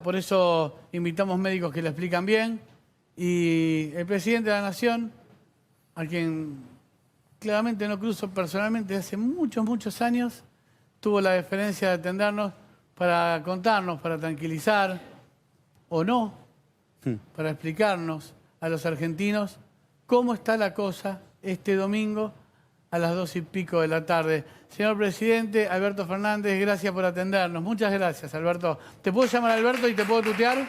por eso invitamos médicos que la explican bien. Y el presidente de la Nación, a quien claramente no cruzo personalmente hace muchos años, tuvo la deferencia de atendernos para contarnos, para tranquilizar, o no, para explicarnos a los argentinos cómo está la cosa este domingo a las 2:00 de la tarde. Señor presidente, Alberto Fernández, gracias por atendernos. Muchas gracias, Alberto. ¿Te puedo llamar Alberto y te puedo tutear?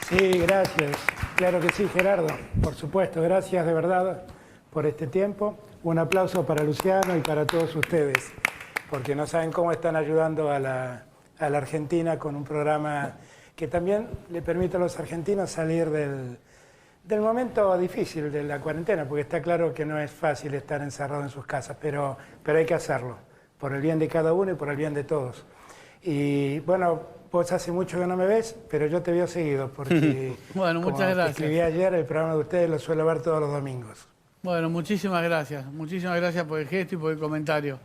Sí, gracias. Claro que sí, Gerardo. Por supuesto, gracias de verdad por este tiempo. Un aplauso para Luciano y para todos ustedes, porque no saben cómo están ayudando a la Argentina con un programa que también le permite a los argentinos salir del momento difícil de la cuarentena, porque está claro que no es fácil estar encerrado en sus casas, pero hay que hacerlo, por el bien de cada uno y por el bien de todos. Y bueno, vos hace mucho que no me ves, pero yo te veo seguido, porque bueno, muchas gracias. Escribí ayer, el programa de ustedes lo suelo ver todos los domingos. Bueno, muchísimas gracias por el gesto y por el comentario.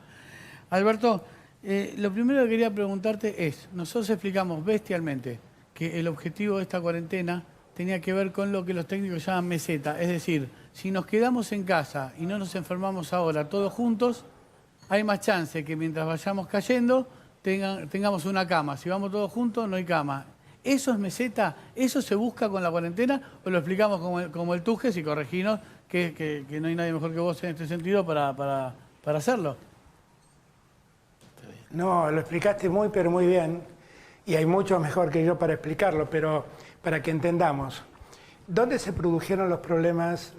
Alberto, lo primero que quería preguntarte es, nosotros explicamos bestialmente que el objetivo de esta cuarentena tenía que ver con lo que los técnicos llaman meseta. Es decir, si nos quedamos en casa y no nos enfermamos ahora todos juntos, hay más chance que mientras vayamos cayendo tengamos una cama. Si vamos todos juntos, no hay cama. ¿Eso es meseta? ¿Eso se busca con la cuarentena? ¿O lo explicamos como el Tujes y correginos que no hay nadie mejor que vos en este sentido para hacerlo? No, lo explicaste pero muy bien. Y hay mucho mejor que yo para explicarlo, pero para que entendamos. ¿Dónde se produjeron los problemas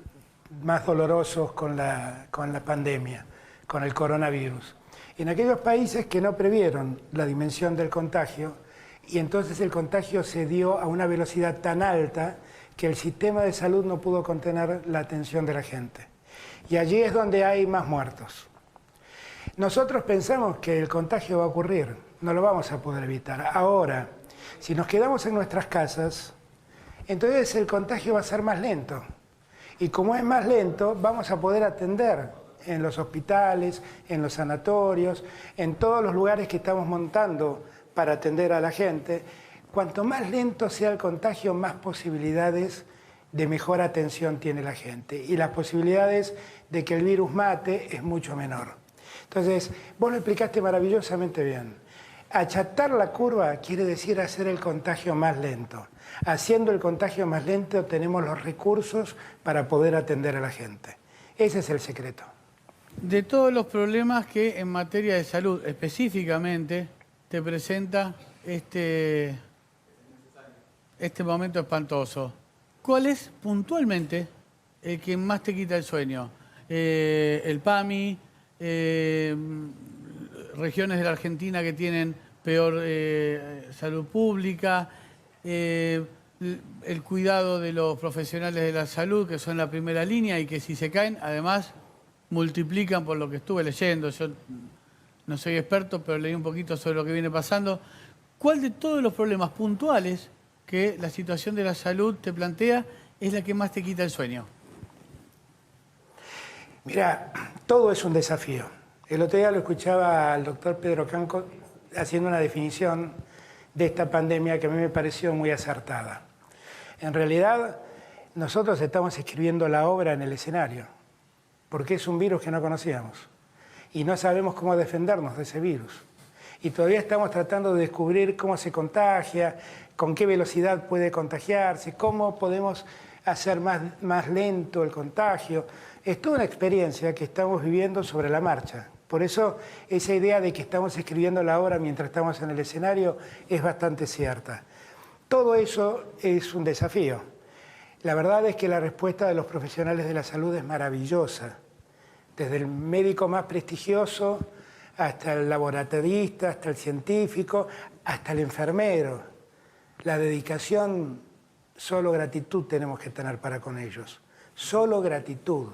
más dolorosos con la pandemia, con el coronavirus? En aquellos países que no previeron la dimensión del contagio, y entonces el contagio se dio a una velocidad tan alta que el sistema de salud no pudo contener la atención de la gente. Y allí es donde hay más muertos. Nosotros pensamos que el contagio va a ocurrir, no lo vamos a poder evitar. Ahora, si nos quedamos en nuestras casas, entonces el contagio va a ser más lento. Y como es más lento, vamos a poder atender en los hospitales, en los sanatorios, en todos los lugares que estamos montando para atender a la gente. Cuanto más lento sea el contagio, más posibilidades de mejor atención tiene la gente. Y las posibilidades de que el virus mate es mucho menor. Entonces, vos lo explicaste maravillosamente bien. Achatar la curva quiere decir hacer el contagio más lento. Haciendo el contagio más lento tenemos los recursos para poder atender a la gente. Ese es el secreto. De todos los problemas que en materia de salud específicamente te presenta este momento espantoso, ¿cuál es puntualmente el que más te quita el sueño? El PAMI, regiones de la Argentina que tienen peor salud pública, el cuidado de los profesionales de la salud que son la primera línea y que si se caen, además, multiplican por lo que estuve leyendo. Yo no soy experto, pero leí un poquito sobre lo que viene pasando. ¿Cuál de todos los problemas puntuales que la situación de la salud te plantea es la que más te quita el sueño? Mira, todo es un desafío. El otro día lo escuchaba al doctor Pedro Canco haciendo una definición de esta pandemia que a mí me pareció muy acertada. En realidad, nosotros estamos escribiendo la obra en el escenario, porque es un virus que no conocíamos y no sabemos cómo defendernos de ese virus. Y todavía estamos tratando de descubrir cómo se contagia, con qué velocidad puede contagiarse, cómo podemos hacer más lento el contagio. Es toda una experiencia que estamos viviendo sobre la marcha. Por eso esa idea de que estamos escribiendo la obra mientras estamos en el escenario es bastante cierta. Todo eso es un desafío. La verdad es que la respuesta de los profesionales de la salud es maravillosa. Desde el médico más prestigioso hasta el laboratorista, hasta el científico, hasta el enfermero. La dedicación, solo gratitud tenemos que tener para con ellos. Solo gratitud.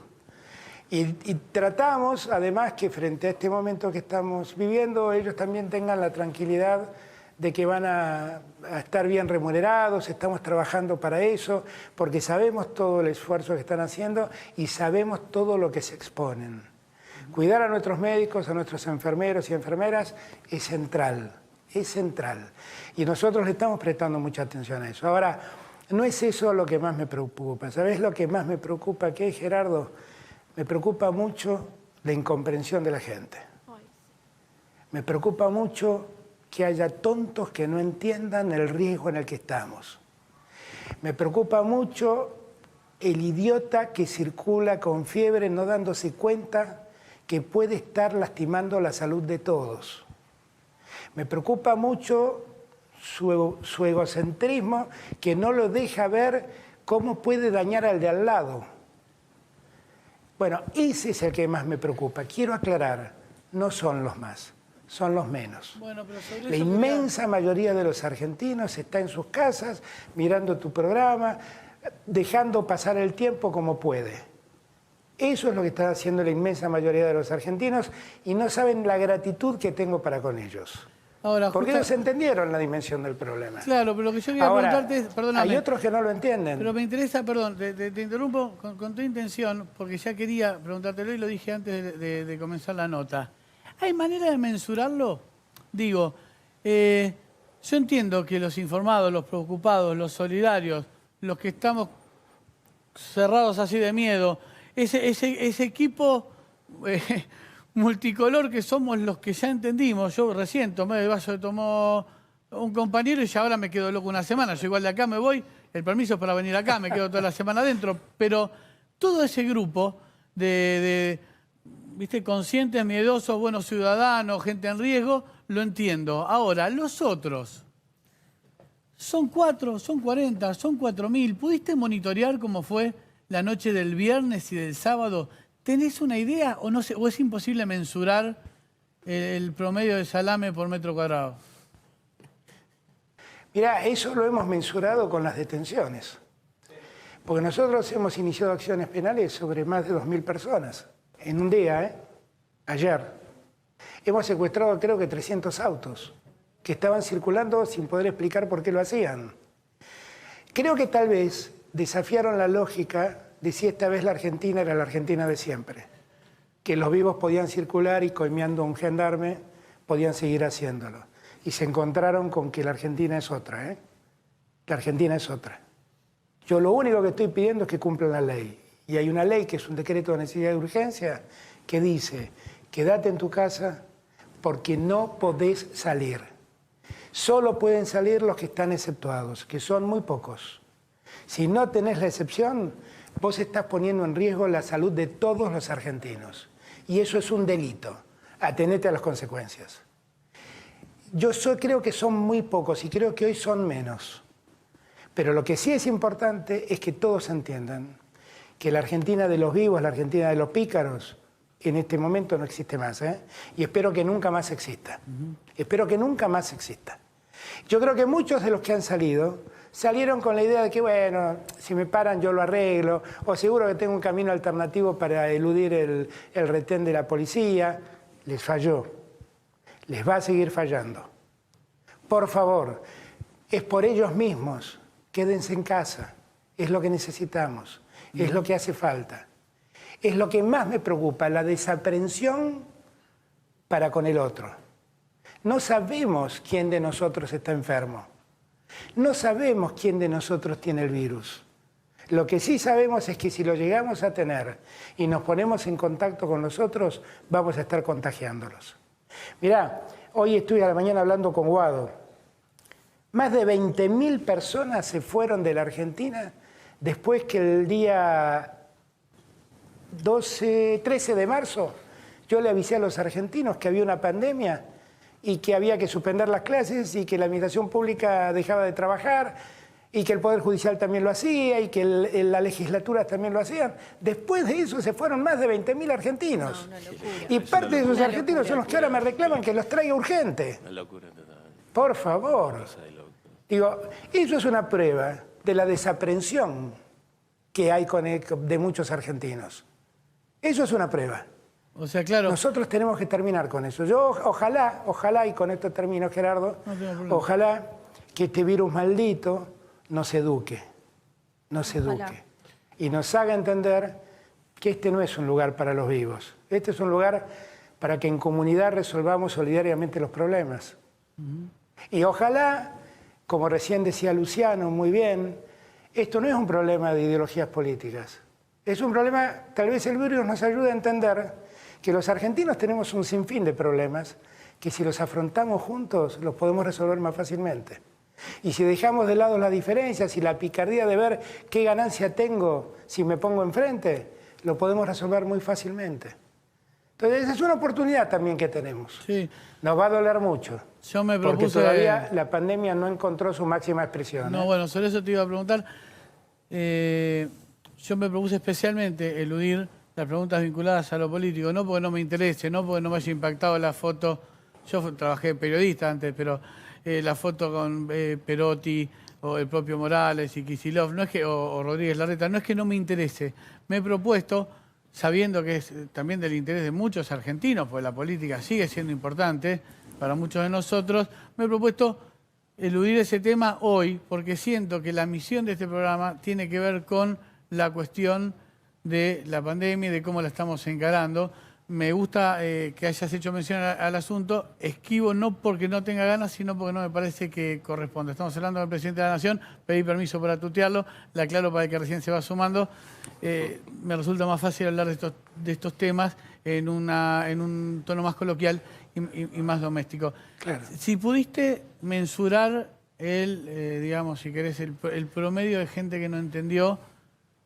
Y tratamos, además, que frente a este momento que estamos viviendo, ellos también tengan la tranquilidad de que van a estar bien remunerados, estamos trabajando para eso, porque sabemos todo el esfuerzo que están haciendo y sabemos todo lo que se exponen. Cuidar a nuestros médicos, a nuestros enfermeros y enfermeras es central. es central. Y nosotros le estamos prestando mucha atención a eso. Ahora, no es eso lo que más me preocupa. ¿Sabés lo que más me preocupa? ¿Qué es, Gerardo? Me preocupa mucho la incomprensión de la gente. Me preocupa mucho que haya tontos que no entiendan el riesgo en el que estamos. Me preocupa mucho el idiota que circula con fiebre no dándose cuenta que puede estar lastimando la salud de todos. Me preocupa mucho su egocentrismo que no lo deja ver cómo puede dañar al de al lado. Bueno, ese es el que más me preocupa. Quiero aclarar, no son los más, son los menos. Bueno, pero sobre la eso inmensa mayoría de los argentinos está en sus casas, mirando tu programa, dejando pasar el tiempo como puede. Eso es lo que está haciendo la inmensa mayoría de los argentinos y no saben la gratitud que tengo para con ellos. Ahora, porque ellos entendieron la dimensión del problema. Claro, pero lo que yo quería preguntarte es, perdóname. Hay otros que no lo entienden. Pero me interesa, perdón, te interrumpo con tu intención, porque ya quería preguntártelo y lo dije antes de comenzar la nota. ¿Hay manera de mensurarlo? Digo, yo entiendo que los informados, los preocupados, los solidarios, los que estamos cerrados así de miedo, ese equipo multicolor que somos los que ya entendimos. Yo recién tomé el vaso que tomó un compañero y ya ahora me quedo loco una semana. Yo igual de acá me voy, el permiso es para venir acá, me quedo toda la semana adentro. Pero todo ese grupo ¿viste? Conscientes, miedosos, buenos ciudadanos, gente en riesgo, lo entiendo. Ahora, los otros, son 4, son 40, son 4.000. ¿Pudiste monitorear cómo fue la noche del viernes y del sábado? ¿Tenés una idea o no sé, o es imposible mensurar el promedio de salame por metro cuadrado? Mirá, eso lo hemos mensurado con las detenciones. Porque nosotros hemos iniciado acciones penales sobre más de 2.000 personas. En un día, ayer. Hemos secuestrado creo que 300 autos que estaban circulando sin poder explicar por qué lo hacían. Creo que tal vez desafiaron la lógica de si esta vez la Argentina era la Argentina de siempre. Que los vivos podían circular y coimeando a un gendarme podían seguir haciéndolo. Y se encontraron con que la Argentina es otra, La Argentina es otra. Yo lo único que estoy pidiendo es que cumplan la ley. Y hay una ley que es un decreto de necesidad de urgencia que dice, quédate en tu casa porque no podés salir. Solo pueden salir los que están exceptuados, que son muy pocos. Si no tenés la excepción, vos estás poniendo en riesgo la salud de todos los argentinos. Y eso es un delito. Atenete a las consecuencias. Yo creo que son muy pocos y creo que hoy son menos. Pero lo que sí es importante es que todos entiendan que la Argentina de los vivos, la Argentina de los pícaros, en este momento no existe más. Y espero que nunca más exista. Espero que nunca más exista. Yo creo que muchos de los que han salido, salieron con la idea de que, bueno, si me paran yo lo arreglo, o seguro que tengo un camino alternativo para eludir el retén de la policía. Les falló. Les va a seguir fallando. Por favor, es por ellos mismos. Quédense en casa. Es lo que necesitamos. Es lo que hace falta. Es lo que más me preocupa, la desaprensión para con el otro. No sabemos quién de nosotros está enfermo. No sabemos quién de nosotros tiene el virus. Lo que sí sabemos es que si lo llegamos a tener y nos ponemos en contacto con nosotros, vamos a estar contagiándolos. Mirá, hoy estuve a la mañana hablando con Guado. Más de 20.000 personas se fueron de la Argentina después que el día 13 de marzo yo le avisé a los argentinos que había una pandemia y que había que suspender las clases y que la administración pública dejaba de trabajar y que el Poder Judicial también lo hacía y que la legislatura también lo hacían. Después de eso se fueron más de 20.000 argentinos. Y parte de esos argentinos son los que ahora me reclaman que los traiga urgente. Una locura total. Por favor. Digo, eso es una prueba de la desaprensión que hay de muchos argentinos. Eso es una prueba. O sea, claro. Nosotros tenemos que terminar con eso. Yo ojalá, y con esto termino, Gerardo, ojalá que este virus maldito nos eduque, y nos haga entender que este no es un lugar para los vivos. Este es un lugar para que en comunidad resolvamos solidariamente los problemas. Y ojalá, como recién decía Luciano muy bien, esto no es un problema de ideologías políticas. Es un problema, tal vez el virus nos ayude a entender que los argentinos tenemos un sinfín de problemas que si los afrontamos juntos los podemos resolver más fácilmente. Y si dejamos de lado las diferencias y la picardía de ver qué ganancia tengo si me pongo enfrente, lo podemos resolver muy fácilmente. Entonces es una oportunidad también que tenemos. Sí. Nos va a doler mucho. Yo me propuse... Porque todavía la pandemia no encontró su máxima expresión. No, bueno, sobre eso te iba a preguntar. Yo me propuse especialmente eludir las preguntas vinculadas a lo político, no porque no me interese, no porque no me haya impactado la foto. Yo trabajé de periodista antes, pero la foto con Perotti o el propio Morales y Kicillof, no es que, o Rodríguez Larreta, no es que no me interese. Me he propuesto, sabiendo que es también del interés de muchos argentinos, porque la política sigue siendo importante para muchos de nosotros, me he propuesto eludir ese tema hoy, porque siento que la misión de este programa tiene que ver con la cuestión de la pandemia y de cómo la estamos encarando. Me gusta que hayas hecho mención al asunto. Esquivo no porque no tenga ganas, sino porque no me parece que corresponde. Estamos hablando del presidente de la Nación, pedí permiso para tutearlo, le aclaro para el que recién se va sumando. Me resulta más fácil hablar de estos temas en un tono más coloquial y más doméstico. Claro. Si pudiste mensurar digamos, si querés, el promedio de gente que no entendió,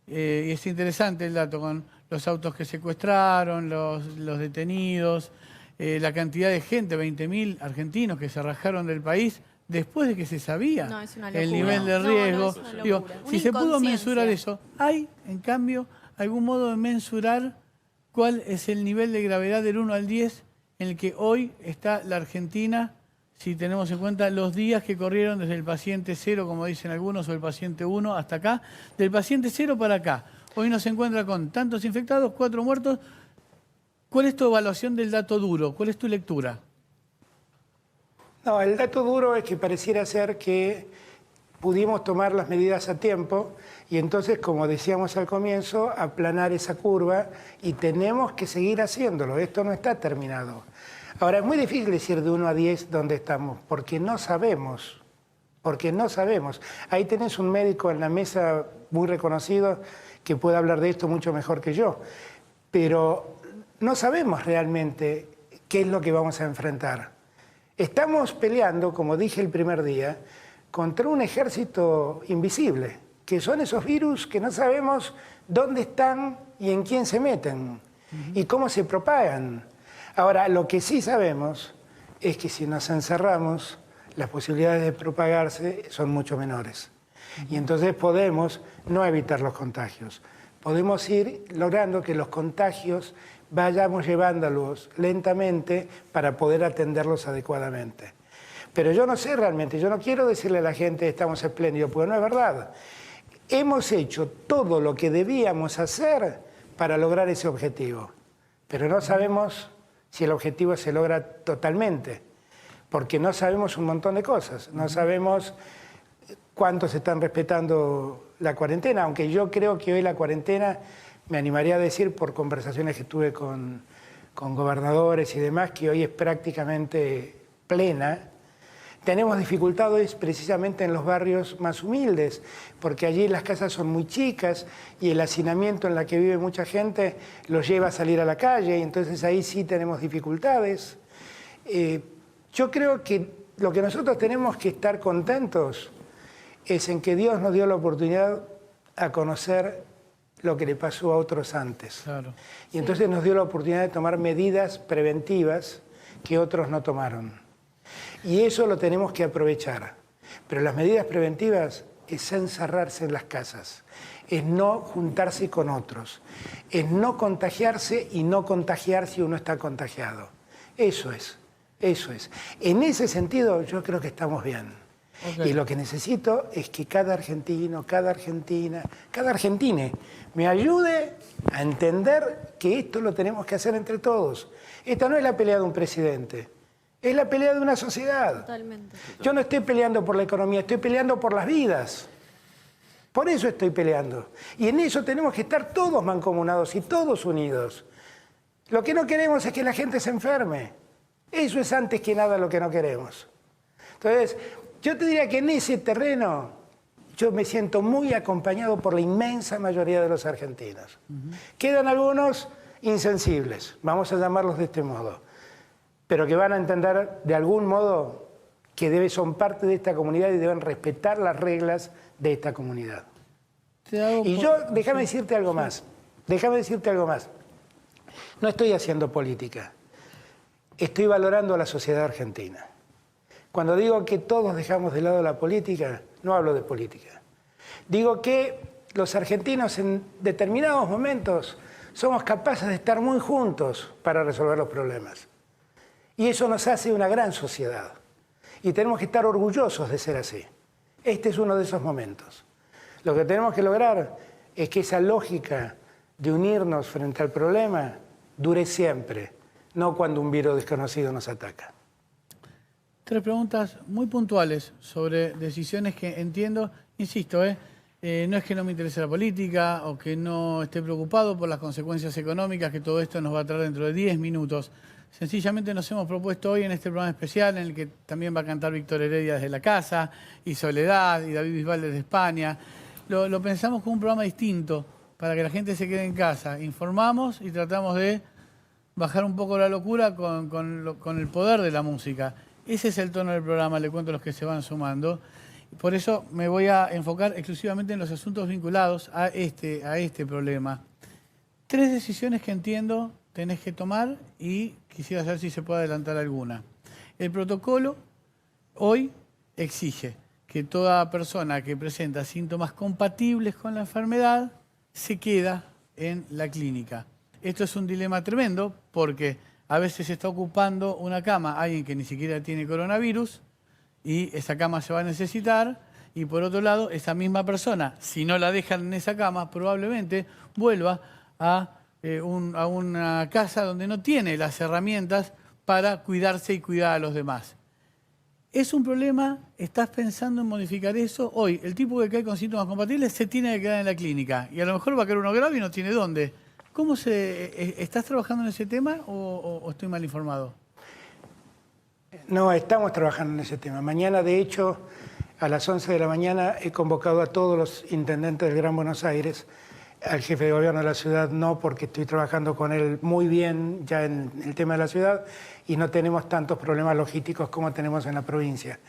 y es interesante el dato con los autos que secuestraron, los detenidos, la cantidad de gente, 20.000 argentinos que se rajaron del país después de que se sabía el nivel de riesgo. Digo, si se pudo mensurar eso, ¿hay, en cambio, algún modo de mensurar cuál es el nivel de gravedad del 1 al 10 en el que hoy está la Argentina, si tenemos en cuenta los días que corrieron desde el paciente 0, como dicen algunos, o el paciente 1 hasta acá, del paciente 0 para acá? Hoy nos encuentra con tantos infectados, 4 muertos. ¿Cuál es tu evaluación del dato duro? ¿Cuál es tu lectura? No, el dato duro es que pareciera ser que pudimos tomar las medidas a tiempo y entonces, como decíamos al comienzo, aplanar esa curva y tenemos que seguir haciéndolo. Esto no está terminado. Ahora, es muy difícil decir de 1 a 10 dónde estamos, porque no sabemos. Porque no sabemos. Ahí tenés un médico en la mesa muy reconocido que puede hablar de esto mucho mejor que yo. Pero no sabemos realmente qué es lo que vamos a enfrentar. Estamos peleando, como dije el primer día, contra un ejército invisible, que son esos virus que no sabemos dónde están y en quién se meten y cómo se propagan. Ahora, lo que sí sabemos es que si nos encerramos, las posibilidades de propagarse son mucho menores. Y entonces podemos no evitar los contagios. Podemos ir logrando que los contagios vayamos llevándolos lentamente para poder atenderlos adecuadamente. Pero yo no sé realmente, yo no quiero decirle a la gente estamos espléndidos, porque no es verdad. Hemos hecho todo lo que debíamos hacer para lograr ese objetivo, pero no sabemos si el objetivo se logra totalmente, porque no sabemos un montón de cosas, no sabemos cuántos están respetando la cuarentena, aunque yo creo que hoy la cuarentena, me animaría a decir por conversaciones que tuve con gobernadores y demás, que hoy es prácticamente plena. Tenemos dificultades precisamente en los barrios más humildes, porque allí las casas son muy chicas y el hacinamiento en la que vive mucha gente los lleva a salir a la calle, y entonces ahí sí tenemos dificultades. Yo creo que lo que nosotros tenemos que estar contentos es en que Dios nos dio la oportunidad a conocer lo que le pasó a otros antes. Claro. Y entonces nos dio la oportunidad de tomar medidas preventivas que otros no tomaron. Y eso lo tenemos que aprovechar. Pero las medidas preventivas es encerrarse en las casas, es no juntarse con otros, es no contagiarse y no contagiar si uno está contagiado. Eso es, eso es. En ese sentido yo creo que estamos bien. Okay. Y lo que necesito es que cada argentino, cada argentina, cada argentine me ayude a entender que esto lo tenemos que hacer entre todos. Esta no es la pelea de un presidente, es la pelea de una sociedad. Totalmente. Yo no estoy peleando por la economía, estoy peleando por las vidas. Por eso estoy peleando. Y en eso tenemos que estar todos mancomunados y todos unidos. Lo que no queremos es que la gente se enferme. Eso es antes que nada lo que no queremos. Entonces, yo te diría que en ese terreno yo me siento muy acompañado por la inmensa mayoría de los argentinos. Quedan algunos insensibles, vamos a llamarlos de este modo, pero que van a entender de algún modo que son parte de esta comunidad y deben respetar las reglas de esta comunidad. Y yo, déjame decirte algo más, no estoy haciendo política, estoy valorando a la sociedad argentina. Cuando digo que todos dejamos de lado la política, no hablo de política. Digo que los argentinos en determinados momentos somos capaces de estar muy juntos para resolver los problemas. Y eso nos hace una gran sociedad. Y tenemos que estar orgullosos de ser así. Este es uno de esos momentos. Lo que tenemos que lograr es que esa lógica de unirnos frente al problema dure siempre, no cuando un virus desconocido nos ataca. 3 preguntas muy puntuales sobre decisiones que entiendo, insisto, no es que no me interese la política o que no esté preocupado por las consecuencias económicas que todo esto nos va a traer dentro de 10 minutos. Sencillamente nos hemos propuesto hoy en este programa especial en el que también va a cantar Víctor Heredia desde la casa, y Soledad, y David Bisbal desde España. Lo pensamos como un programa distinto para que la gente se quede en casa. Informamos y tratamos de bajar un poco la locura con el poder de la música. Ese es el tono del programa, le cuento a los que se van sumando. Por eso me voy a enfocar exclusivamente en los asuntos vinculados a este problema. 3 decisiones que entiendo tenés que tomar y quisiera saber si se puede adelantar alguna. El protocolo hoy exige que toda persona que presenta síntomas compatibles con la enfermedad se queda en la clínica. Esto es un dilema tremendo porque a veces se está ocupando una cama alguien que ni siquiera tiene coronavirus y esa cama se va a necesitar. Y por otro lado, esa misma persona, si no la dejan en esa cama, probablemente vuelva a una casa donde no tiene las herramientas para cuidarse y cuidar a los demás. ¿Es un problema? ¿Estás pensando en modificar eso? Hoy, el tipo que cae con síntomas compatibles se tiene que quedar en la clínica y a lo mejor va a caer uno grave y no tiene dónde. ¿Estás trabajando en ese tema o estoy mal informado? No, estamos trabajando en ese tema. Mañana, de hecho, a las 11 de la mañana he convocado a todos los intendentes del Gran Buenos Aires. Al jefe de gobierno de la ciudad no, porque estoy trabajando con él muy bien ya en el tema de la ciudad y no tenemos tantos problemas logísticos como tenemos en la provincia.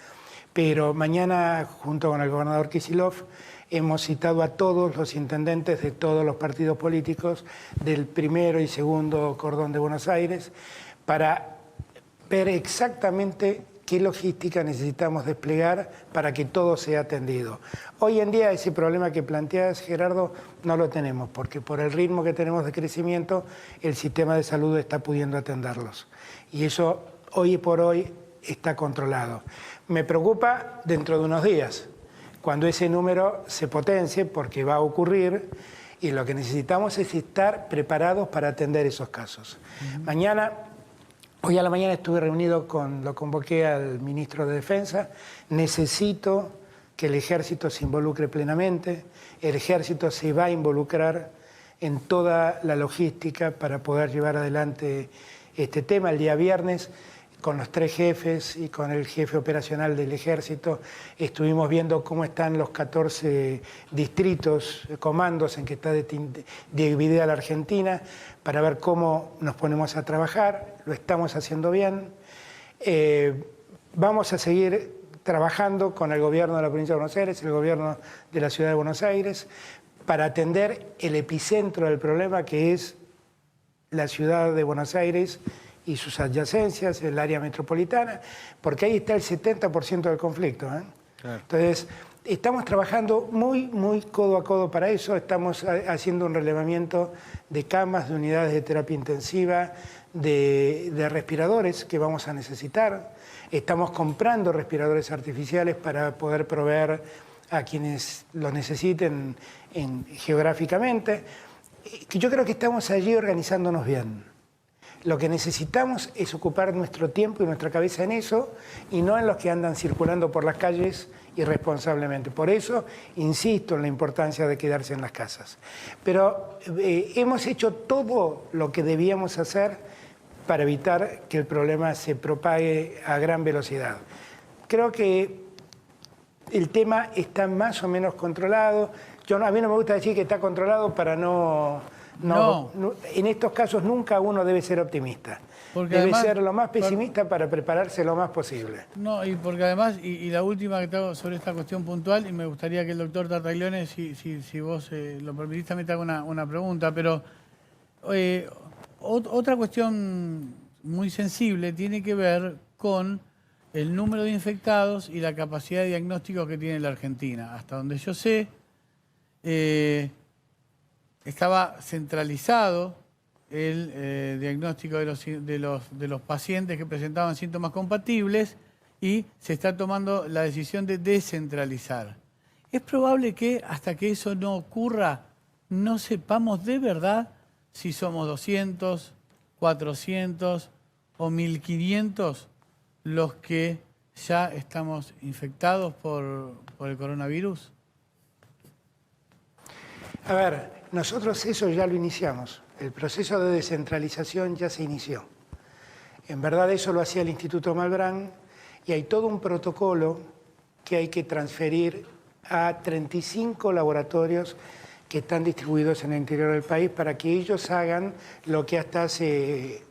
Pero mañana, junto con el gobernador Kicillof, hemos citado a todos los intendentes de todos los partidos políticos del primero y segundo cordón de Buenos Aires para ver exactamente qué logística necesitamos desplegar para que todo sea atendido. Hoy en día ese problema que planteas, Gerardo, no lo tenemos, porque por el ritmo que tenemos de crecimiento, el sistema de salud está pudiendo atenderlos. Y eso, hoy por hoy, está controlado. Me preocupa dentro de unos días, cuando ese número se potencie, porque va a ocurrir, y lo que necesitamos es estar preparados para atender esos casos. Hoy a la mañana estuve reunido lo convoqué al ministro de Defensa. Necesito que el ejército se involucre plenamente. El ejército se va a involucrar en toda la logística para poder llevar adelante este tema. El día viernes, con los 3 jefes y con el jefe operacional del ejército, estuvimos viendo cómo están los 14 distritos, comandos en que está dividida la Argentina, para ver cómo nos ponemos a trabajar. Lo estamos haciendo bien. Vamos a seguir trabajando con el gobierno de la provincia de Buenos Aires, el gobierno de la ciudad de Buenos Aires, para atender el epicentro del problema, que es la ciudad de Buenos Aires y sus adyacencias, el área metropolitana, porque ahí está el 70% del conflicto. Claro. Entonces, estamos trabajando muy codo a codo para eso. Estamos haciendo un relevamiento de camas, de unidades de terapia intensiva, de respiradores que vamos a necesitar. Estamos comprando respiradores artificiales para poder proveer a quienes lo necesiten geográficamente. Yo creo que estamos allí organizándonos bien. Lo que necesitamos es ocupar nuestro tiempo y nuestra cabeza en eso y no en los que andan circulando por las calles irresponsablemente. Por eso insisto en la importancia de quedarse en las casas. Pero hemos hecho todo lo que debíamos hacer para evitar que el problema se propague a gran velocidad. creo que el tema está más o menos controlado. A mí no me gusta decir que está controlado para no, en estos casos nunca uno debe ser optimista. Porque debe además, ser lo más pesimista para prepararse lo más posible. No, y porque además, y la última que te hago sobre esta cuestión puntual, y me gustaría que el doctor Tartaglione, si vos lo permitís, también te haga una pregunta, pero otra cuestión muy sensible tiene que ver con el número de infectados y la capacidad de diagnóstico que tiene la Argentina. Hasta donde yo sé, estaba centralizado el diagnóstico de los pacientes que presentaban síntomas compatibles y se está tomando la decisión de descentralizar. Es probable que hasta que eso no ocurra no sepamos de verdad si somos 200, 400 o 1500 los que ya estamos infectados por el coronavirus. A ver, nosotros eso ya lo iniciamos. El proceso de descentralización ya se inició. En verdad eso lo hacía el Instituto Malbrán y hay todo un protocolo que hay que transferir a 35 laboratorios que están distribuidos en el interior del país para que ellos hagan lo que hasta hace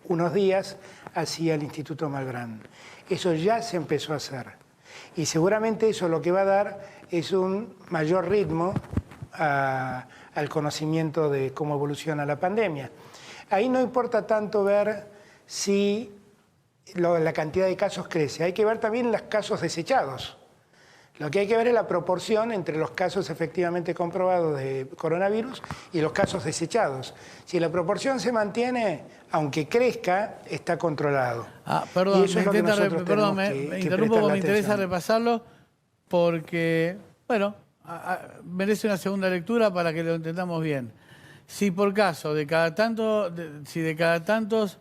unos días hacía el Instituto Malbrán. Eso ya se empezó a hacer. Y seguramente eso lo que va a dar es un mayor ritmo al conocimiento de cómo evoluciona la pandemia. Ahí no importa tanto ver si la cantidad de casos crece, hay que ver también los casos desechados. Lo que hay que ver es la proporción entre los casos efectivamente comprobados de coronavirus y los casos desechados. Si la proporción se mantiene, aunque crezca, está controlado. Perdón, y eso es lo que nosotros tenemos me interrumpo porque me interesa repasarlo porque, bueno, merece una segunda lectura para que lo entendamos bien. Si por caso, de cada tantos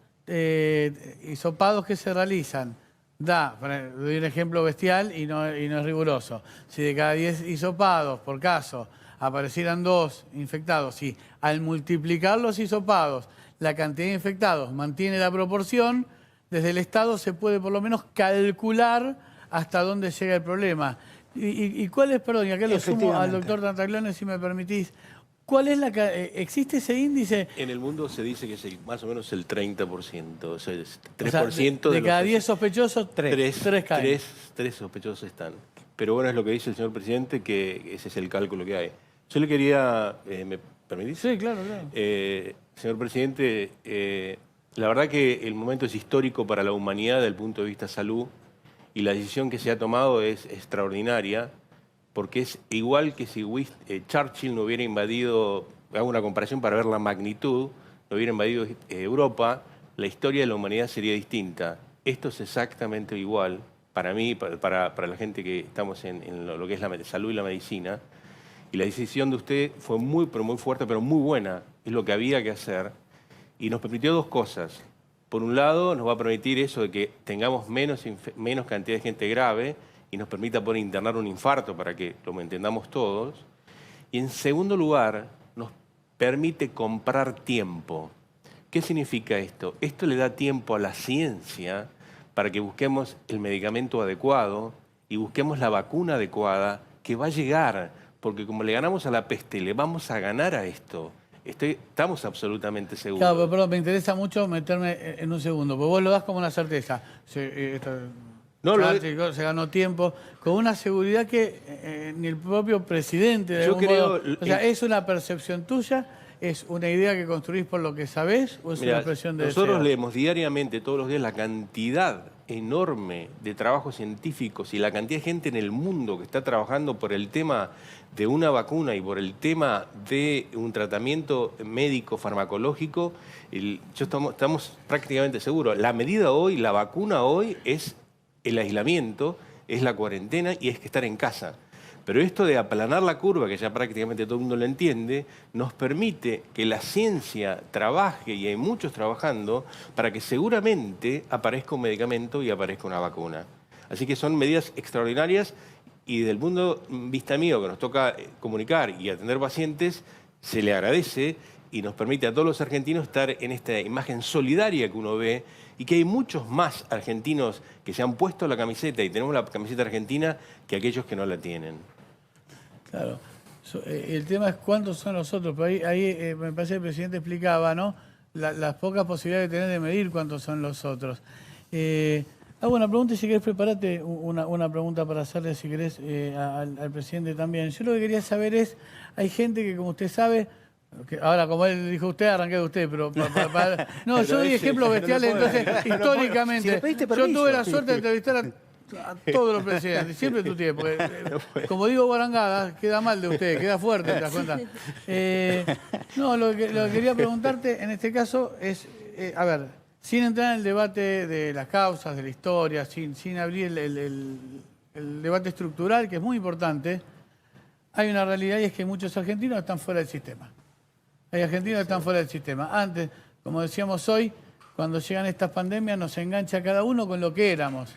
hisopados que se realizan, doy un ejemplo bestial y no es riguroso, si de cada 10 hisopados, por caso, aparecieran 2 infectados y al multiplicar los hisopados, la cantidad de infectados mantiene la proporción, desde el Estado se puede por lo menos calcular hasta dónde llega el problema. ¿Y cuál es, perdón, y acá lo sumo al doctor Tartaglione, si me permitís, cuál es existe ese índice? En el mundo se dice que es más o menos el 30%, o sea, 3% de cada 10 sospechosos, 3 caen. 3 sospechosos están. Pero bueno, es lo que dice el señor presidente, que ese es el cálculo que hay. Yo le quería, ¿me permitís? Sí, claro, claro. Señor presidente, la verdad que el momento es histórico para la humanidad desde el punto de vista salud, y la decisión que se ha tomado es extraordinaria, porque es igual que si Churchill no hubiera invadido, hago una comparación para ver la magnitud, no hubiera invadido Europa, la historia de la humanidad sería distinta. Esto es exactamente igual para mí, para la gente que estamos en lo que es la salud y la medicina, y la decisión de usted fue muy fuerte, pero muy buena, es lo que había que hacer, y nos permitió dos cosas. Por un lado, nos va a permitir eso de que tengamos menos cantidad de gente grave y nos permita poder internar un infarto para que lo entendamos todos. Y en segundo lugar, nos permite comprar tiempo. ¿Qué significa esto? Esto le da tiempo a la ciencia para que busquemos el medicamento adecuado y busquemos la vacuna adecuada que va a llegar, porque como le ganamos a la peste, le vamos a ganar a esto. Estamos absolutamente seguros. Claro, pero me interesa mucho meterme en un segundo, porque vos lo das como una certeza. Se ganó tiempo, con una seguridad que ni el propio presidente de algún modo, o sea, ¿es una percepción tuya? ¿Es una idea que construís por lo que sabés o es una expresión de nosotros deseo? leemos diariamente, todos los días, la cantidad enorme de trabajos científicos y la cantidad de gente en el mundo que está trabajando por el tema de una vacuna y por el tema de un tratamiento médico farmacológico. Estamos prácticamente seguros. La medida hoy, la vacuna hoy es el aislamiento, es la cuarentena y es que estar en casa. Pero esto de aplanar la curva, que ya prácticamente todo el mundo lo entiende, nos permite que la ciencia trabaje, y hay muchos trabajando, para que seguramente aparezca un medicamento y aparezca una vacuna. Así que son medidas extraordinarias y desde el punto de vista mío, que nos toca comunicar y atender pacientes, se le agradece y nos permite a todos los argentinos estar en esta imagen solidaria que uno ve y que hay muchos más argentinos que se han puesto la camiseta y tenemos la camiseta argentina que aquellos que no la tienen. Claro. El tema es cuántos son los otros, pero ahí me parece que el presidente explicaba, ¿no? Las pocas posibilidades que tenés de medir cuántos son los otros. Hago una pregunta y si querés preparate una pregunta para hacerle, si querés, al presidente también. Yo lo que quería saber es, hay gente que, como usted sabe, ahora como él dijo usted, arranqué de usted, pero no, yo di ejemplos bestiales, entonces, históricamente, yo tuve la suerte de entrevistar a todos los presidentes, siempre tu tiempo. Como digo guarangadas, queda mal de usted, queda fuerte, ¿te das cuenta? No, lo que quería preguntarte en este caso es, a ver, sin entrar en el debate de las causas, de la historia, sin abrir el debate estructural, que es muy importante, hay una realidad y es que muchos argentinos están fuera del sistema. Hay argentinos que están fuera del sistema. Antes, como decíamos hoy, cuando llegan estas pandemias nos engancha cada uno con lo que éramos.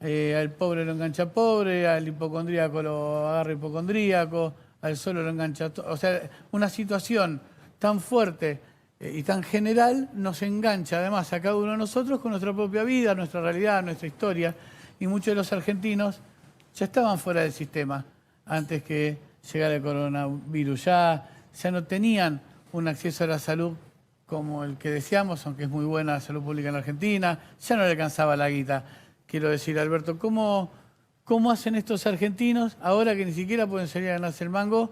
Al pobre lo engancha pobre, al hipocondríaco lo agarra hipocondríaco, al solo lo engancha... O sea, una situación tan fuerte y tan general nos engancha además a cada uno de nosotros con nuestra propia vida, nuestra realidad, nuestra historia. Y muchos de los argentinos ya estaban fuera del sistema antes que llegara el coronavirus. Ya no tenían un acceso a la salud como el que deseamos, aunque es muy buena la salud pública en la Argentina, ya no le alcanzaba la guita. Quiero decir, Alberto, ¿cómo hacen estos argentinos ahora que ni siquiera pueden salir a ganarse el mango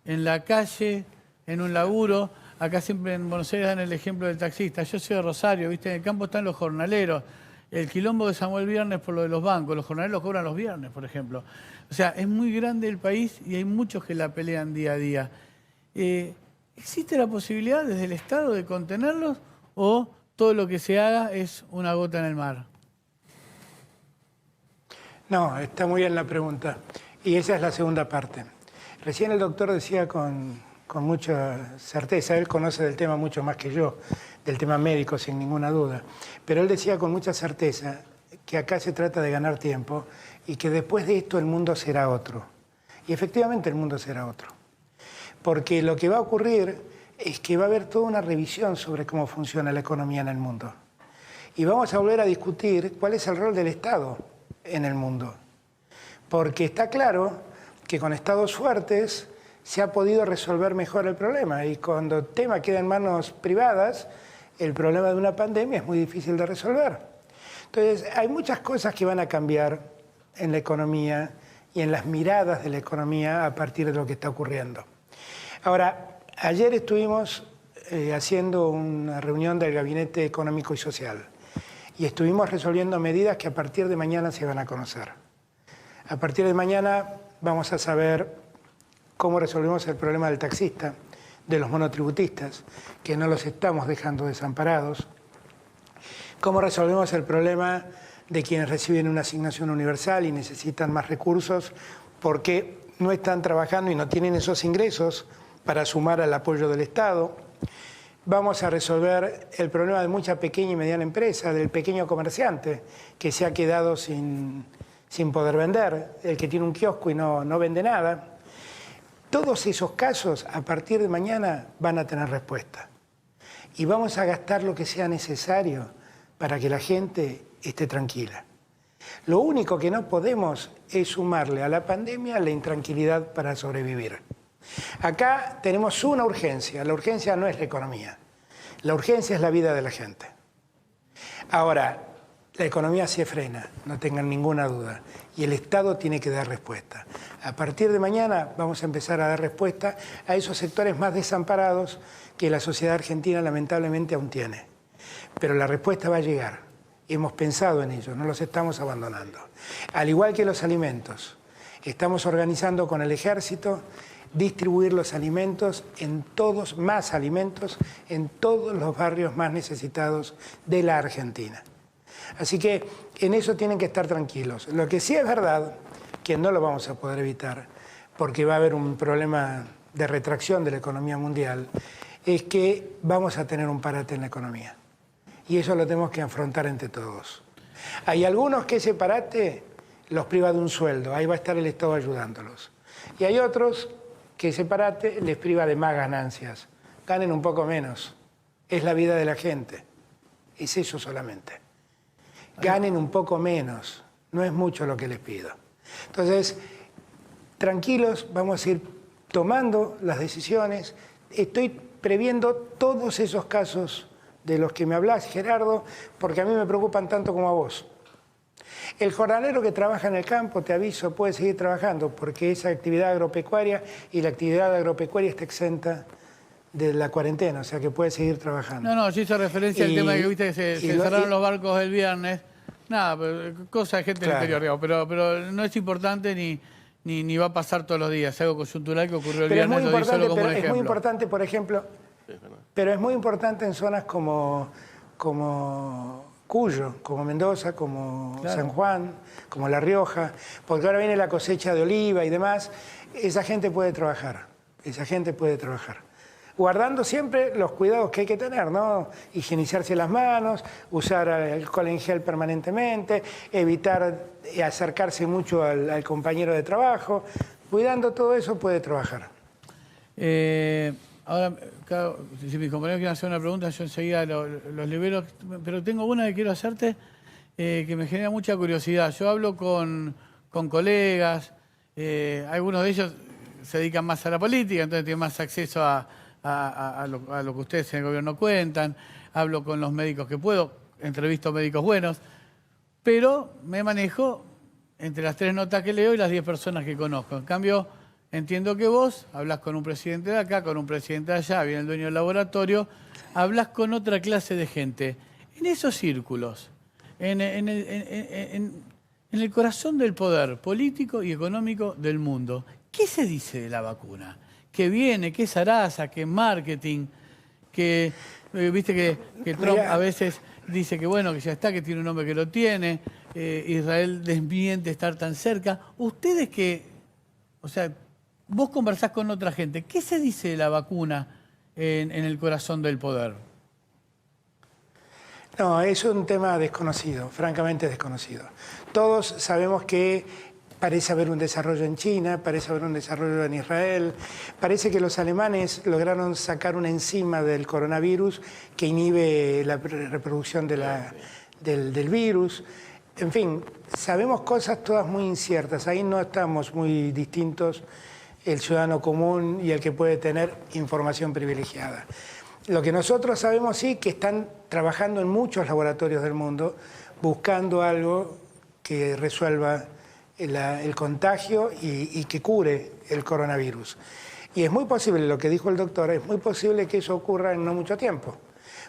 en la calle, en un laburo? Acá siempre en Buenos Aires dan el ejemplo del taxista. Yo soy de Rosario, ¿viste? En el campo están los jornaleros. El quilombo de Samuel Viernes por lo de los bancos. Los jornaleros cobran los viernes, por ejemplo. O sea, es muy grande el país y hay muchos que la pelean día a día. ¿Existe la posibilidad desde el Estado de contenerlos o todo lo que se haga es una gota en el mar? No, está muy bien la pregunta. Y esa es la segunda parte. Recién el doctor decía con mucha certeza, él conoce del tema mucho más que yo, del tema médico sin ninguna duda, pero él decía con mucha certeza que acá se trata de ganar tiempo y que después de esto el mundo será otro. Y efectivamente el mundo será otro. Porque lo que va a ocurrir es que va a haber toda una revisión sobre cómo funciona la economía en el mundo. Y vamos a volver a discutir cuál es el rol del Estado en el mundo. Porque está claro que con estados fuertes se ha podido resolver mejor el problema. Y cuando el tema queda en manos privadas, el problema de una pandemia es muy difícil de resolver. Entonces, hay muchas cosas que van a cambiar en la economía y en las miradas de la economía a partir de lo que está ocurriendo. Ahora, ayer estuvimos haciendo una reunión del Gabinete Económico y Social y estuvimos resolviendo medidas que a partir de mañana se van a conocer. A partir de mañana vamos a saber cómo resolvemos el problema del taxista, de los monotributistas, que no los estamos dejando desamparados, cómo resolvemos el problema de quienes reciben una asignación universal y necesitan más recursos porque no están trabajando y no tienen esos ingresos para sumar al apoyo del Estado. Vamos a resolver el problema de mucha pequeña y mediana empresa, del pequeño comerciante que se ha quedado sin poder vender, el que tiene un kiosco y no vende nada. Todos esos casos, a partir de mañana, van a tener respuesta. Y vamos a gastar lo que sea necesario para que la gente esté tranquila. Lo único que no podemos es sumarle a la pandemia la intranquilidad para sobrevivir. Acá tenemos una urgencia. La urgencia no es la economía. La urgencia es la vida de la gente. Ahora, la economía se frena, no tengan ninguna duda, y el Estado tiene que dar respuesta. A partir de mañana vamos a empezar a dar respuesta a esos sectores más desamparados que la sociedad argentina lamentablemente aún tiene. Pero la respuesta va a llegar. Hemos pensado en ello, no los estamos abandonando. Al igual que los alimentos, estamos organizando con el Ejército distribuir los alimentos más alimentos en todos los barrios más necesitados de la Argentina. Así que en eso tienen que estar tranquilos. Lo que sí es verdad, que no lo vamos a poder evitar, porque va a haber un problema de retracción de la economía mundial, es que vamos a tener un parate en la economía. Y eso lo tenemos que afrontar entre todos. Hay algunos que ese parate los priva de un sueldo, ahí va a estar el Estado ayudándolos. Y hay otros que ese parate les priva de más ganancias. Ganen un poco menos. Es la vida de la gente. Es eso solamente. ganen un poco menos. No es mucho lo que les pido. Entonces, tranquilos, vamos a ir tomando las decisiones. Estoy previendo todos esos casos de los que me hablas, Gerardo, porque a mí me preocupan tanto como a vos. El jornalero que trabaja en el campo, te aviso, puede seguir trabajando porque esa actividad agropecuaria y la actividad agropecuaria está exenta de la cuarentena, o sea que puede seguir trabajando. No, yo hice referencia al tema de que viste que se cerraron los barcos el viernes. Nada, pero, cosa de gente del interior, digamos, pero no es importante ni va a pasar todos los días. Es algo coyuntural que ocurrió el viernes, lo di solo como un ejemplo. Es muy importante, por ejemplo, pero es muy importante en zonas como Cuyo, como Mendoza, como San Juan, como La Rioja, porque ahora viene la cosecha de oliva y demás. Esa gente puede trabajar, guardando siempre los cuidados que hay que tener, ¿no? Higienizarse las manos, usar alcohol en gel permanentemente, evitar acercarse mucho al compañero de trabajo. Cuidando todo eso puede trabajar. Ahora, claro, si mis compañeros quieren hacer una pregunta, yo enseguida los libero, pero tengo una que quiero hacerte que me genera mucha curiosidad. Yo hablo con colegas, algunos de ellos se dedican más a la política, entonces tienen más acceso a lo que ustedes en el gobierno cuentan. Hablo con los médicos que puedo, entrevisto médicos buenos, pero me manejo entre las 3 notas que leo y las 10 personas que conozco. En cambio, entiendo que vos hablas con un presidente de acá, con un presidente de allá, viene el dueño del laboratorio, hablas con otra clase de gente. En esos círculos, en el corazón del poder político y económico del mundo, ¿qué se dice de la vacuna? ¿Qué viene? ¿Qué es Sarasa? ¿Qué es marketing? Que viste que Trump a veces dice que bueno, que ya está, que tiene un hombre que lo tiene. Israel desmiente estar tan cerca. Ustedes que, o sea, vos conversás con otra gente, ¿qué se dice de la vacuna en el corazón del poder? No, es un tema desconocido, francamente desconocido. Todos sabemos que parece haber un desarrollo en China, parece haber un desarrollo en Israel, parece que los alemanes lograron sacar una enzima del coronavirus que inhibe la reproducción del virus. En fin, sabemos cosas todas muy inciertas, ahí no estamos muy distintos el ciudadano común y el que puede tener información privilegiada. Lo que nosotros sabemos sí que están trabajando en muchos laboratorios del mundo buscando algo que resuelva el contagio y que cure el coronavirus. Y es muy posible, lo que dijo el doctor, es muy posible que eso ocurra en no mucho tiempo.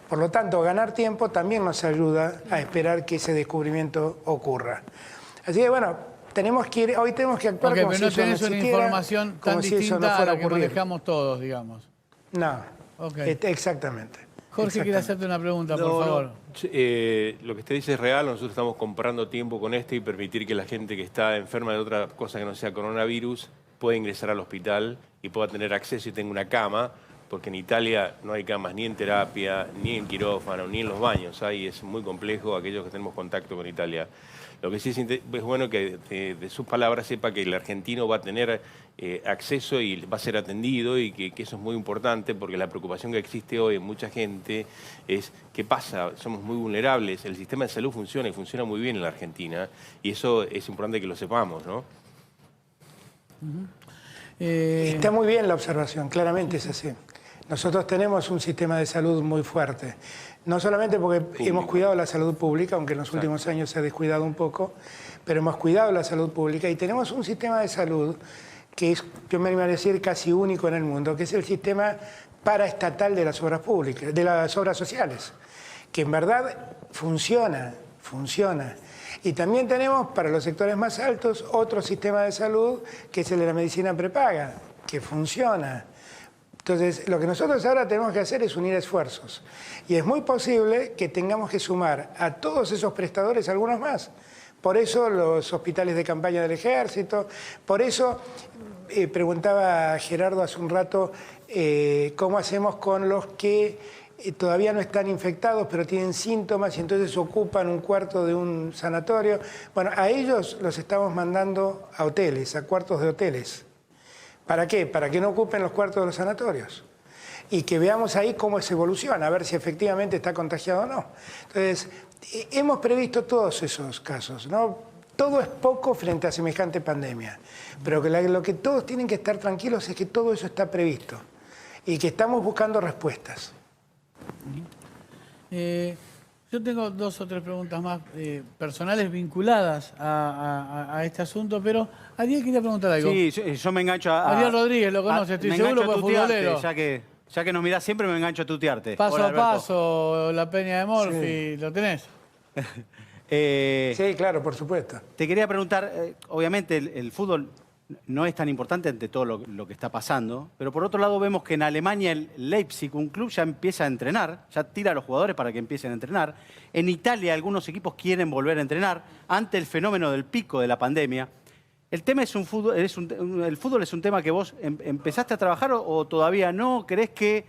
Por lo tanto, ganar tiempo también nos ayuda a esperar que ese descubrimiento ocurra. Así que bueno, hoy tenemos que actuar como si eso no existiera, pero no tenés una información tan distinta a la que manejamos todos, digamos. No, okay. Exactamente. Jorge quiere hacerte una pregunta, por favor. Lo que usted dice es real, nosotros estamos comprando tiempo con esto y permitir que la gente que está enferma de otra cosa que no sea coronavirus pueda ingresar al hospital y pueda tener acceso y tenga una cama, porque en Italia no hay camas ni en terapia, ni en quirófano, ni en los baños. Ahí es muy complejo aquellos que tenemos contacto con Italia. Lo que sí es bueno que de sus palabras sepa que el argentino va a tener acceso y va a ser atendido y que eso es muy importante porque la preocupación que existe hoy en mucha gente es ¿qué pasa? Somos muy vulnerables, el sistema de salud funciona y funciona muy bien en la Argentina y eso es importante que lo sepamos, ¿no? Está muy bien la observación, claramente es así. Nosotros tenemos un sistema de salud muy fuerte. No solamente porque hemos cuidado la salud pública, aunque en los últimos años se ha descuidado un poco, pero hemos cuidado la salud pública y tenemos un sistema de salud que es, yo me animaría a decir, casi único en el mundo, que es el sistema paraestatal de las obras públicas, de las obras sociales, que en verdad funciona. Y también tenemos para los sectores más altos otro sistema de salud, que es el de la medicina prepaga, que funciona. Entonces, lo que nosotros ahora tenemos que hacer es unir esfuerzos. Y es muy posible que tengamos que sumar a todos esos prestadores algunos más. Por eso los hospitales de campaña del Ejército, por eso preguntaba Gerardo hace un rato cómo hacemos con los que todavía no están infectados pero tienen síntomas y entonces ocupan un cuarto de un sanatorio. Bueno, a ellos los estamos mandando a hoteles, a cuartos de hoteles. ¿Para qué? Para que no ocupen los cuartos de los sanatorios y que veamos ahí cómo se evoluciona, a ver si efectivamente está contagiado o no. Entonces, hemos previsto todos esos casos, ¿no? Todo es poco frente a semejante pandemia, pero que lo que todos tienen que estar tranquilos es que todo eso está previsto y que estamos buscando respuestas. Yo tengo 2 o 3 preguntas más personales vinculadas a este asunto, pero Ariel quería preguntar algo. Sí, yo me engancho a... Ariel Rodríguez, lo conoce, estoy me seguro, engancho a porque es tutearte, futbolero. ya que nos mirás siempre, me engancho a tutearte. Paso Hola, a Alberto. paso, la Peña de Morphy, ¿lo tenés? Sí, claro, por supuesto. Te quería preguntar, obviamente el fútbol no es tan importante ante todo lo que está pasando, pero por otro lado vemos que en Alemania el Leipzig, un club, ya empieza a entrenar, ya tira a los jugadores para que empiecen a entrenar. En Italia algunos equipos quieren volver a entrenar ante el fenómeno del pico de la pandemia. ¿El tema es el fútbol es un tema que vos empezaste a trabajar o todavía no? ¿Creés que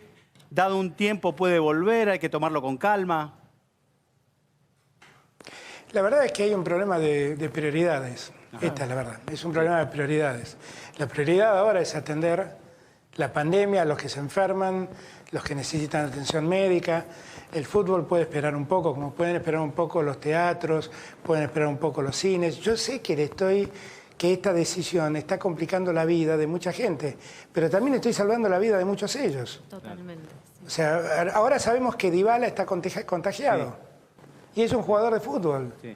dado un tiempo puede volver, hay que tomarlo con calma? La verdad es que hay un problema de prioridades. Ajá. Esta es la verdad, es un problema de prioridades. La prioridad ahora es atender la pandemia, a los que se enferman, los que necesitan atención médica. El fútbol puede esperar un poco, como pueden esperar un poco los teatros, pueden esperar un poco los cines. Yo sé que esta decisión está complicando la vida de mucha gente, pero también estoy salvando la vida de muchos de ellos. Totalmente. Sí. O sea, ahora sabemos que Dybala está contagiado. Sí. Y es un jugador de fútbol. Sí.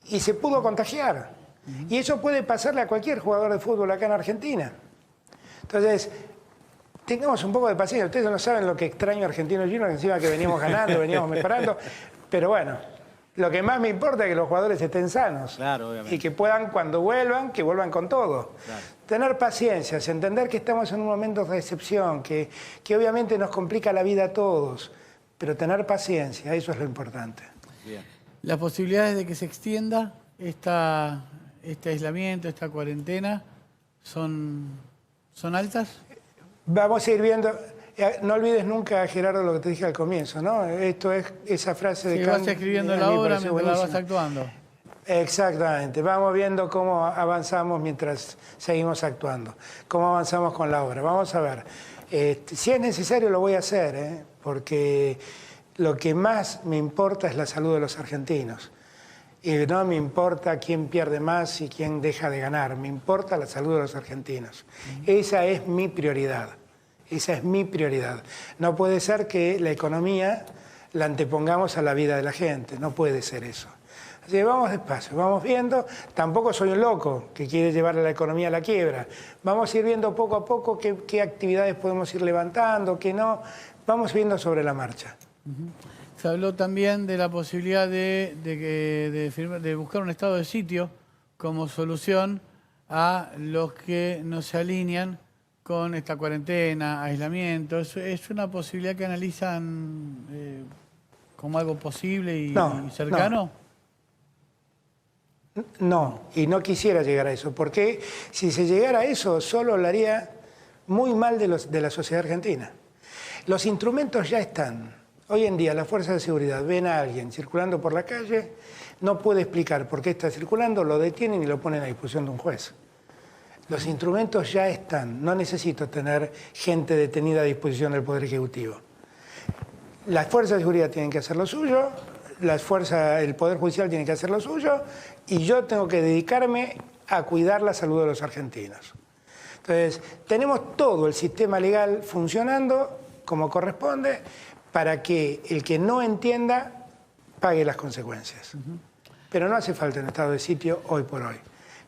Y se pudo contagiar. Y eso puede pasarle a cualquier jugador de fútbol acá en Argentina. Entonces, tengamos un poco de paciencia. Ustedes no saben lo que extraño a Argentinos Juniors, encima que veníamos ganando, veníamos mejorando. Pero bueno, lo que más me importa es que los jugadores estén sanos. Claro, obviamente. Y que puedan, cuando vuelvan, que vuelvan con todo. Claro. Tener paciencia, entender que estamos en un momento de excepción, que obviamente nos complica la vida a todos. Pero tener paciencia, eso es lo importante. Bien. ¿Las posibilidades de que se extienda este aislamiento, esta cuarentena, son altas? Vamos a ir viendo. No olvides nunca, Gerardo, lo que te dije al comienzo, ¿no? Esto es esa frase de Kant. Vas escribiendo la obra mientras la vas actuando. Exactamente. Vamos viendo cómo avanzamos mientras seguimos actuando. Cómo avanzamos con la obra. Vamos a ver. Si es necesario, lo voy a hacer, porque lo que más me importa es la salud de los argentinos. Y no me importa quién pierde más y quién deja de ganar. Me importa la salud de los argentinos. Esa es mi prioridad. Esa es mi prioridad. No puede ser que la economía la antepongamos a la vida de la gente. No puede ser eso. Así que vamos despacio, vamos viendo. Tampoco soy un loco que quiere llevar a la economía a la quiebra. Vamos a ir viendo poco a poco qué actividades podemos ir levantando, qué no. Vamos viendo sobre la marcha. Se habló también de la posibilidad de buscar un estado de sitio como solución a los que no se alinean con esta cuarentena, aislamiento. ¿Es una posibilidad que analizan como algo posible y cercano? No, y no quisiera llegar a eso, porque si se llegara a eso, solo hablaría muy mal de la sociedad argentina. Los instrumentos ya están. Hoy en día las fuerzas de seguridad ven a alguien circulando por la calle, no puede explicar por qué está circulando, lo detienen y lo ponen a disposición de un juez. Los instrumentos ya están, no necesito tener gente detenida a disposición del Poder Ejecutivo. Las fuerzas de seguridad tienen que hacer lo suyo, el Poder Judicial tiene que hacer lo suyo y yo tengo que dedicarme a cuidar la salud de los argentinos. Entonces, tenemos todo el sistema legal funcionando como corresponde, para que el que no entienda pague las consecuencias. Pero no hace falta un estado de sitio hoy por hoy.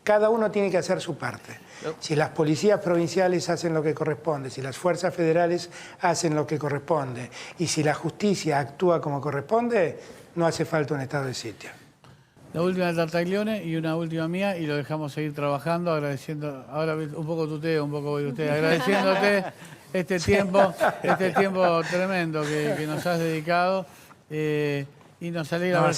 Cada uno tiene que hacer su parte. Si las policías provinciales hacen lo que corresponde, si las fuerzas federales hacen lo que corresponde, y si la justicia actúa como corresponde, no hace falta un estado de sitio. La última de Tartaglione y una última mía, y lo dejamos seguir trabajando, agradeciendo, ahora un poco tuteo, un poco voy usted, agradeciéndote este tiempo tremendo que nos has dedicado y nos alegra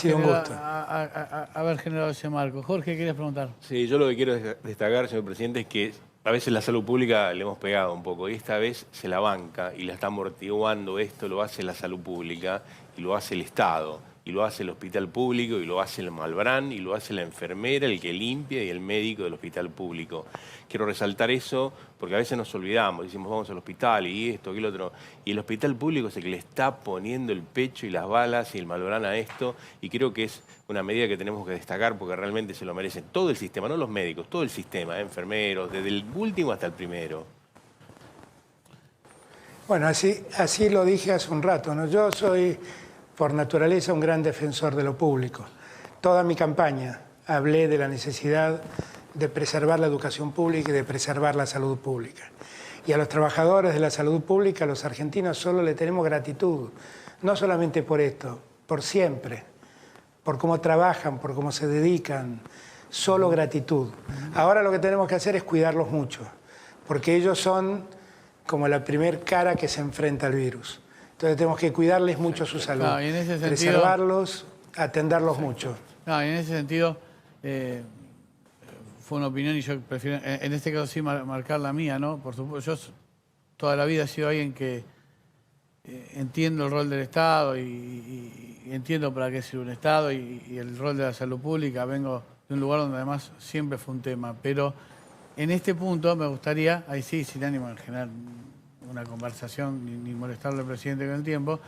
haber generado ese marco. Jorge, ¿querías preguntar? Sí, yo lo que quiero destacar, señor presidente, es que a veces la salud pública le hemos pegado un poco y esta vez se la banca y la está amortiguando. Esto lo hace la salud pública y lo hace el Estado. y lo hace el hospital público, y lo hace el Malbrán, y lo hace la enfermera, el que limpia y el médico del hospital público. Quiero resaltar eso porque a veces nos olvidamos, decimos vamos al hospital y esto, aquello otro, y el hospital público es el que le está poniendo el pecho y las balas y el Malbrán a esto, y creo que es una medida que tenemos que destacar porque realmente se lo merecen todo el sistema, no los médicos, todo el sistema, enfermeros, desde el último hasta el primero. Bueno, así lo dije hace un rato, ¿no? Yo soy, por naturaleza, un gran defensor de lo público. Toda mi campaña hablé de la necesidad de preservar la educación pública y de preservar la salud pública. Y a los trabajadores de la salud pública, los argentinos, solo le tenemos gratitud, no solamente por esto, por siempre, por cómo trabajan, por cómo se dedican, solo gratitud. Ahora lo que tenemos que hacer es cuidarlos mucho, porque ellos son como la primer cara que se enfrenta al virus. Entonces tenemos que cuidarles mucho su salud, No, y en ese sentido, preservarlos, atenderlos mucho. No, y en ese sentido, fue una opinión y yo prefiero, en este caso sí, marcar la mía, ¿no? Por supuesto, yo toda la vida he sido alguien que entiendo el rol del Estado y entiendo para qué sirve un Estado y el rol de la salud pública. Vengo de un lugar donde además siempre fue un tema, pero en este punto me gustaría, ahí sí, sin ánimo de generar una conversación ni molestarle al presidente con el tiempo,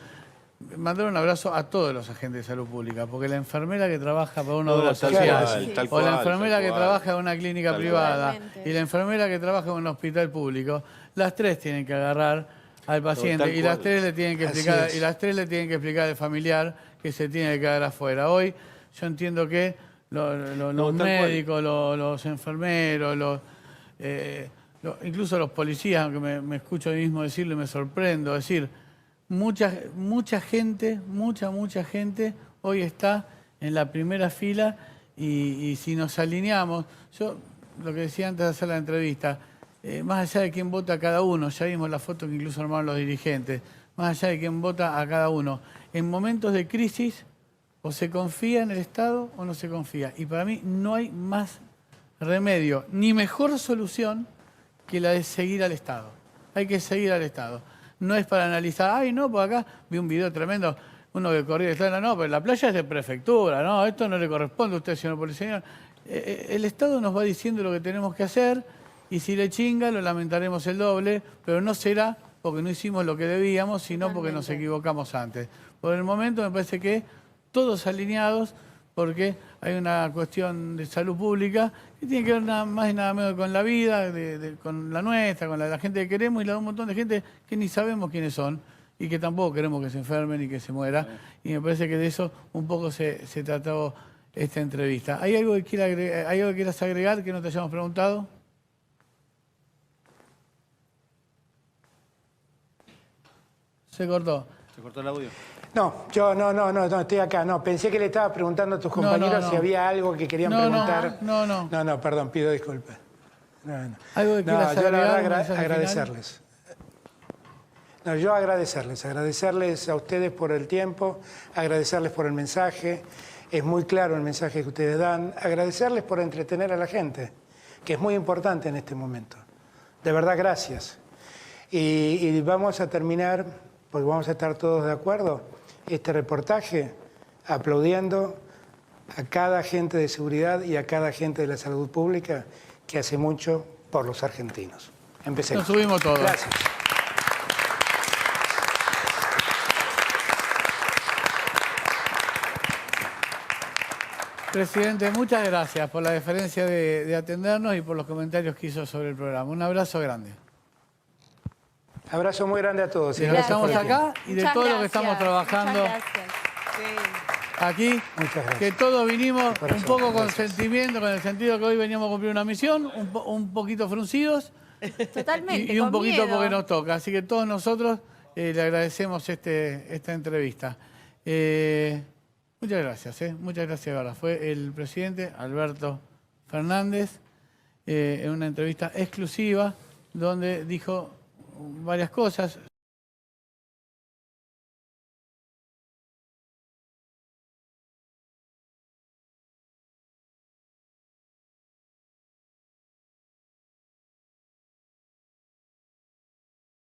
mandar un abrazo a todos los agentes de salud pública, porque la enfermera que trabaja para una obra social, o la enfermera que trabaja en una clínica privada, y la enfermera que trabaja en un hospital público, las tres tienen que agarrar al paciente y las tres le tienen que explicar, al familiar que se tiene que quedar afuera. Hoy yo entiendo que los médicos, los enfermeros, incluso los policías, aunque me escucho a mí mismo decirlo y me sorprendo, decir, mucha gente hoy está en la primera fila y si nos alineamos, yo lo que decía antes de hacer la entrevista, más allá de quién vota a cada uno, ya vimos la foto que incluso armaron los dirigentes, más allá de quién vota a cada uno, en momentos de crisis o se confía en el Estado o no se confía. Y para mí no hay más remedio ni mejor solución que la de seguir al Estado. Hay que seguir al Estado. No es para analizar, ay no, por acá vi un video tremendo, uno que corría y decía, no, pero la playa es de prefectura, no, esto no le corresponde a usted, señor policía. El Estado nos va diciendo lo que tenemos que hacer y si le chinga lo lamentaremos el doble, pero no será porque no hicimos lo que debíamos, sino porque nos equivocamos antes. Por el momento me parece que todos alineados, porque hay una cuestión de salud pública que tiene que ver nada más y nada menos con la vida, con la nuestra, con la gente que queremos y la de un montón de gente que ni sabemos quiénes son y que tampoco queremos que se enfermen y que se muera. Y me parece que de eso un poco se trató esta entrevista. ¿Hay algo que quieras agregar que no te hayamos preguntado? Se cortó. ¿Se cortó el audio? No, yo no, estoy acá. No, pensé que le estaba preguntando a tus compañeros si había algo que querían preguntar. No, perdón, pido disculpas. ¿Algo que quieras yo la agregar? verdad agradecerles. No, yo agradecerles a ustedes por el tiempo, agradecerles por el mensaje. Es muy claro el mensaje que ustedes dan. Agradecerles por entretener a la gente, que es muy importante en este momento. De verdad, gracias. Y vamos a terminar, porque vamos a estar todos de acuerdo, este reportaje aplaudiendo a cada agente de seguridad y a cada agente de la salud pública que hace mucho por los argentinos. Empecemos. Nos subimos todos. Gracias. Presidente, muchas gracias por la deferencia de atendernos y por los comentarios que hizo sobre el programa. Un abrazo grande. Abrazo muy grande a todos. De los que estamos acá y de todos los que estamos trabajando aquí, que todos vinimos un poco con sentimiento, con el sentido que hoy veníamos a cumplir una misión, un poquito fruncidos. Totalmente, y un poquito miedo. porque nos toca. Así que todos nosotros le agradecemos esta entrevista. Muchas gracias, muchas gracias, de verdad. Fue el presidente Alberto Fernández en una entrevista exclusiva donde dijo varias cosas.